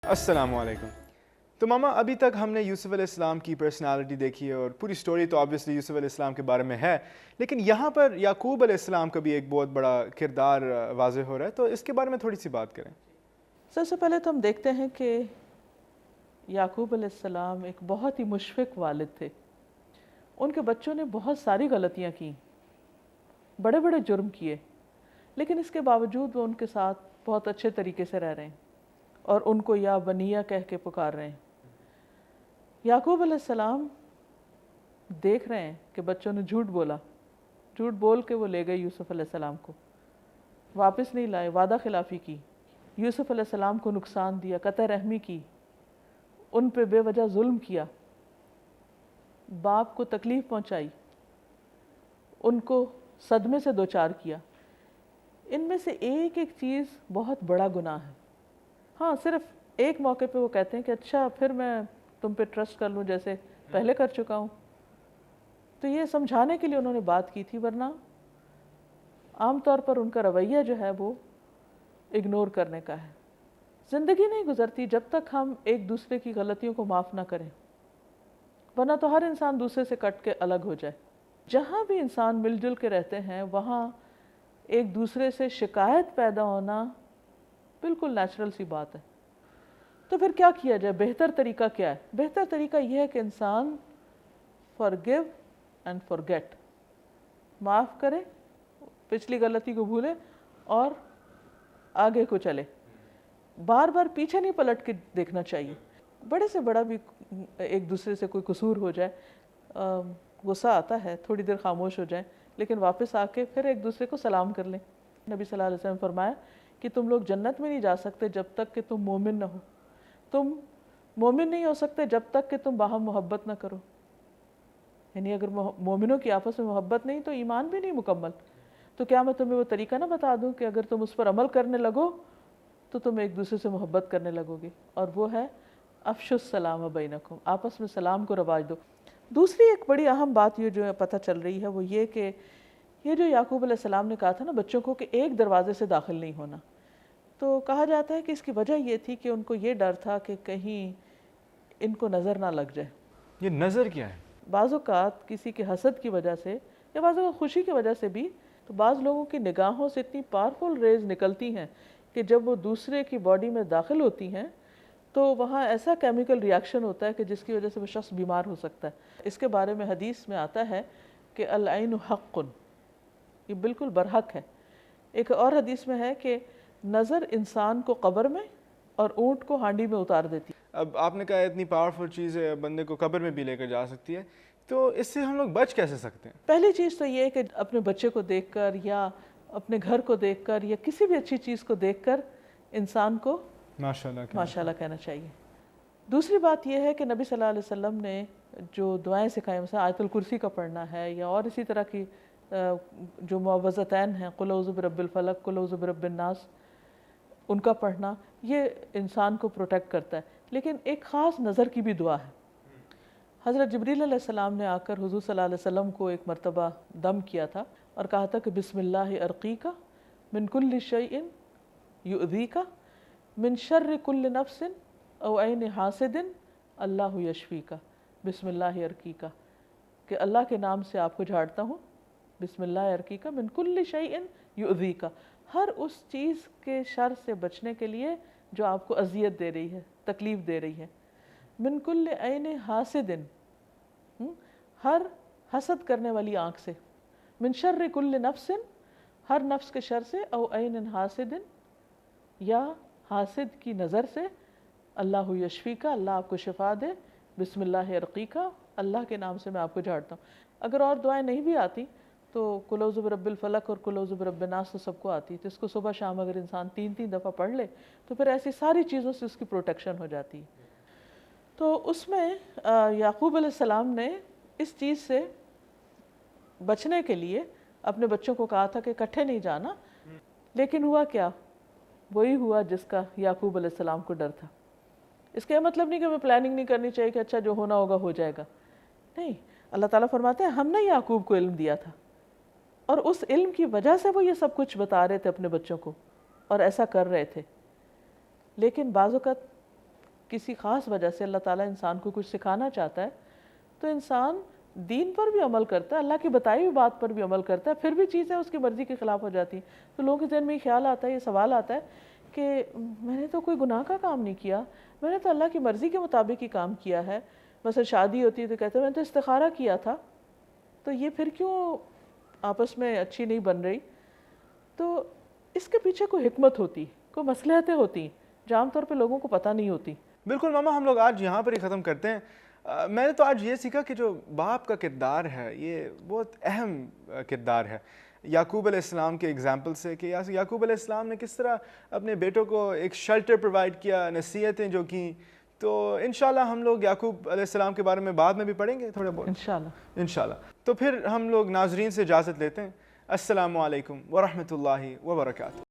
السلام علیکم. تو ماما ابھی تک ہم نے یوسف علیہ السلام کی پرسنالٹی دیکھی ہے اور پوری سٹوری تو آبویسلی یوسف علیہ السلام کے بارے میں ہے، لیکن یہاں پر یعقوب علیہ السلام کا بھی ایک بہت بڑا کردار واضح ہو رہا ہے، تو اس کے بارے میں تھوڑی سی بات کریں. سب سے پہلے تو ہم دیکھتے ہیں کہ یعقوب علیہ السلام ایک بہت ہی مشفق والد تھے. ان کے بچوں نے بہت ساری غلطیاں کی، بڑے بڑے جرم کیے، لیکن اس کے باوجود وہ ان کے ساتھ بہت اچھے طریقے سے رہ رہے ہیں اور ان کو یا بنیا کہہ کے پکار رہے ہیں. یعقوب علیہ السلام دیکھ رہے ہیں کہ بچوں نے جھوٹ بولا، جھوٹ بول کے وہ لے گئے یوسف علیہ السلام کو، واپس نہیں لائے، وعدہ خلافی کی، یوسف علیہ السلام کو نقصان دیا، قطع رحمی کی، ان پہ بے وجہ ظلم کیا، باپ کو تکلیف پہنچائی، ان کو صدمے سے دوچار کیا. ان میں سے ایک ایک چیز بہت بڑا گناہ ہے. ہاں صرف ایک موقع پہ وہ کہتے ہیں کہ اچھا پھر میں تم پہ ٹرسٹ کر لوں جیسے پہلے کر چکا ہوں. تو یہ سمجھانے کے لیے انہوں نے بات کی تھی، ورنہ عام طور پر ان کا رویہ جو ہے وہ اگنور کرنے کا ہے. زندگی نہیں گزرتی جب تک ہم ایک دوسرے کی غلطیوں کو معاف نہ کریں، ورنہ تو ہر انسان دوسرے سے کٹ کے الگ ہو جائے. جہاں بھی انسان مل جل کے رہتے ہیں وہاں ایک دوسرے سے شکایت پیدا ہونا بالکل نیچرل سی بات ہے. تو پھر کیا کیا جائے؟ بہتر طریقہ کیا ہے؟ بہتر طریقہ یہ ہے کہ انسان forgive and forget، معاف کرے، پچھلی غلطی کو بھولے اور آگے کو چلے. بار بار پیچھے نہیں پلٹ کے دیکھنا چاہیے. بڑے سے بڑا بھی ایک دوسرے سے کوئی قصور ہو جائے، غصہ آتا ہے، تھوڑی دیر خاموش ہو جائیں، لیکن واپس آ کے پھر ایک دوسرے کو سلام کر لیں. نبی صلی اللہ علیہ وسلم نے فرمایا کہ تم لوگ جنت میں نہیں جا سکتے جب تک کہ تم مومن نہ ہو. تم مومن نہیں ہو سکتے جب تک کہ تم باہم محبت نہ کرو. یعنی اگر مومنوں کی آپس میں محبت نہیں تو ایمان بھی نہیں مکمل. تو کیا میں تمہیں وہ طریقہ نہ بتا دوں کہ اگر تم اس پر عمل کرنے لگو تو تم ایک دوسرے سے محبت کرنے لگو گے، اور وہ ہے افشوا السلام بینکم، آپس میں سلام کو رواج دو. دوسری ایک بڑی اہم بات یہ جو پتہ چل رہی ہے وہ یہ کہ یہ جو یعقوب علیہ السلام نے کہا تھا نا بچوں کو کہ ایک دروازے سے داخل نہیں ہونا، تو کہا جاتا ہے کہ اس کی وجہ یہ تھی کہ ان کو یہ ڈر تھا کہ کہیں ان کو نظر نہ لگ جائے. یہ نظر کیا ہے؟ بعض اوقات کسی کے حسد کی وجہ سے یا بعض اوقات خوشی کی وجہ سے بھی تو بعض لوگوں کی نگاہوں سے اتنی پاورفل ریز نکلتی ہیں کہ جب وہ دوسرے کی باڈی میں داخل ہوتی ہیں تو وہاں ایسا کیمیکل ری ایکشن ہوتا ہے کہ جس کی وجہ سے وہ شخص بیمار ہو سکتا ہے. اس کے بارے میں حدیث میں آتا ہے کہ العین حق، یہ بالکل برحق ہے. ایک اور حدیث میں ہے کہ نظر انسان کو قبر میں اور اونٹ کو ہانڈی میں اتار دیتی. اب آپ نے کہا اتنی پاورفل چیز ہے، بندے کو قبر میں بھی لے کر جا سکتی ہے، تو اس سے ہم لوگ بچ کیسے سکتے ہیں؟ پہلی چیز تو یہ ہے کہ اپنے بچے کو دیکھ کر یا اپنے گھر کو دیکھ کر یا کسی بھی اچھی چیز کو دیکھ کر انسان کو ماشاءاللہ کہنا چاہیے. دوسری بات یہ ہے کہ نبی صلی اللہ علیہ وسلم نے جو دعائیں سکھائیں، مثلا آیت الکرسی کا پڑھنا ہے یا اور اسی طرح کی جو معوذتین ہیں، قل اعوذ برب الفلق، قل اعوذ برب الناس، ان کا پڑھنا یہ انسان کو پروٹیکٹ کرتا ہے. لیکن ایک خاص نظر کی بھی دعا ہے. حضرت جبریل علیہ السلام نے آ کر حضور صلی اللہ علیہ وسلم کو ایک مرتبہ دم کیا تھا اور کہا تھا کہ بسم اللہ ارقیک من کل شیء یؤذیک من شر کل نفس او عین حاسد اللہ یشفیک. بسم اللہ ارقیک، کہ اللہ کے نام سے آپ کو جھاڑتا ہوں، بسم اللہ ارقیک من کل شیء یؤذیک، ہر اس چیز کے شر سے بچنے کے لیے جو آپ کو اذیت دے رہی ہے، تکلیف دے رہی ہے. من کل عین حاسد، ہر حسد کرنے والی آنکھ سے. من شر کل نفس، ہر نفس کے شر سے، او عین حاسد، یا حاسد کی نظر سے. اللہ یشفیکا، اللہ آپ کو شفا دے. بسم اللہ ارقیکا، اللہ کے نام سے میں آپ کو جھاڑتا ہوں. اگر اور دعائیں نہیں بھی آتی تو قل اعوذ برب الفلق اور قل اعوذ برب الناس تو سب کو آتی، تو اس کو صبح شام اگر انسان 3 دفعہ پڑھ لے تو پھر ایسی ساری چیزوں سے اس کی پروٹیکشن ہو جاتی ہے. تو اس میں یعقوب علیہ السلام نے اس چیز سے بچنے کے لیے اپنے بچوں کو کہا تھا کہ اکٹھے نہیں جانا، لیکن ہوا کیا؟ وہی ہوا جس کا یعقوب علیہ السلام کو ڈر تھا. اس کا یہ مطلب نہیں کہ ہمیں پلاننگ نہیں کرنی چاہیے کہ اچھا جو ہونا ہوگا ہو جائے گا. نہیں، اللہ تعالیٰ فرماتے ہیں ہم نے یعقوب کو علم دیا تھا اور اس علم کی وجہ سے وہ یہ سب کچھ بتا رہے تھے اپنے بچوں کو اور ایسا کر رہے تھے. لیکن بعض اوقات کسی خاص وجہ سے اللہ تعالیٰ انسان کو کچھ سکھانا چاہتا ہے تو انسان دین پر بھی عمل کرتا ہے، اللہ کی بتائی ہوئی بات پر بھی عمل کرتا ہے، پھر بھی چیزیں اس کی مرضی کے خلاف ہو جاتی ہیں تو لوگوں کے ذہن میں یہ خیال آتا ہے، یہ سوال آتا ہے کہ میں نے تو کوئی گناہ کا کام نہیں کیا، میں نے تو اللہ کی مرضی کے مطابق ہی کام کیا ہے. مثلا شادی ہوتی ہے تو کہتے ہیں میں نے تو استخارہ کیا تھا، تو یہ پھر کیوں آپس میں اچھی نہیں بن رہی؟ تو اس کے پیچھے کوئی حکمت ہوتی، کوئی مصلحتیں ہوتی جو عام طور پہ لوگوں کو پتہ نہیں ہوتی. بالکل ماما، ہم لوگ آج یہاں پر ہی ختم کرتے ہیں. میں نے تو آج یہ سیکھا کہ جو باپ کا کردار ہے یہ بہت اہم کردار ہے. یعقوب علیہ السلام کے اگزامپل سے کہ یعقوب علیہ السلام نے کس طرح اپنے بیٹوں کو ایک شیلٹر پرووائڈ کیا، نصیحتیں جو کیں. تو انشاءاللہ ہم لوگ یعقوب علیہ السلام کے بارے میں بعد میں بھی پڑھیں گے تھوڑے بہت انشاءاللہ. تو پھر ہم لوگ ناظرین سے اجازت لیتے ہیں. السلام علیکم ورحمۃ اللہ وبرکاتہ.